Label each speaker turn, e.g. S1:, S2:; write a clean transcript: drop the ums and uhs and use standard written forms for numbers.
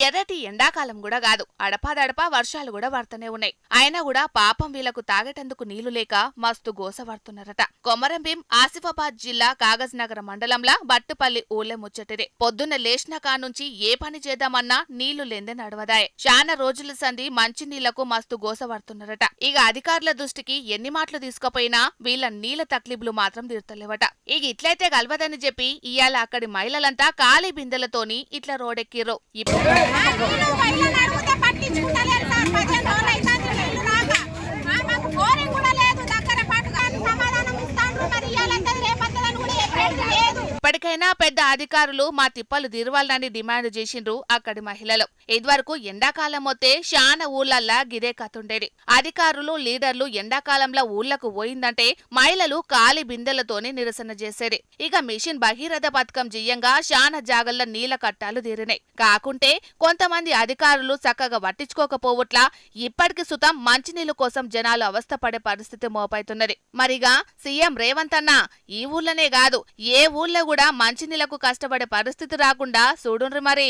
S1: ఎర్రటి ఎండాకాలం కూడా కాదు, అడపాదడపా వర్షాలు కూడా పడుతూనే ఉన్నాయి. అయినా కూడా పాపం వీళ్లకు తాగేటందుకు నీళ్లు లేక మస్తు గోసపడుతున్నారట. కొమరంభీం ఆసిఫాబాద్ జిల్లా కాగజ్నగర్ మండలంలా బట్టుపల్లి ఊళ్ళే ముచ్చటిదే. పొద్దున్న లేచిన కానుంచి ఏ పని చేద్దామన్నా నీళ్లు లేందే నడవదాయే. చాలా రోజుల సంది మంచి నీళ్లకు మస్తు గోసపడుతున్నారట. ఇక అధికారుల దృష్టికి ఎన్ని మాటలు తీసుకుపోయినా వీళ్ల నీళ్ల తక్లీబులు మాత్రం తీర్తలేవట. ఇక ఇట్లయితే గల్వదని చెప్పి ఇయాల అక్కడి మహిళలంతా ఖాళీ బిందెలతోని ఇట్లా రోడెక్కిర్రు. ఇప్పటికైనా పెద్ద అధికారులు మా తిప్పలు తీరవాలని డిమాండ్ చేసిండ్రు అక్కడి మహిళలు. ఇదివరకు ఎండాకాలం మొత్తే శాన ఊళ్ళల్లా గిదే కతుండేది. అధికారులు లీడర్లు ఎండాకాలంలో ఊళ్లకు పోయిందంటే మహిళలు ఖాళీ బిందెలతోనే నిరసన చేసేది. ఇక మిషన్ భగీరథ పథకం జియ్యంగా శాన జాగల్ల నీళ్ల కట్టాలు తీరినాయి. కాకుంటే కొంతమంది అధికారులు చక్కగా పట్టించుకోకపోవట్లా ఇప్పటికి సుతం మంచినీళ్ల కోసం జనాలు అవస్థపడే పరిస్థితి మోపైతున్నది. మరిగా సీఎం రేవంత్ అన్న ఈ ఊళ్ళనే కాదు ఏ ఊళ్ళో కూడా మంచినీళ్లకు కష్టపడే పరిస్థితి రాకుండా చూడుండ్రి మరి.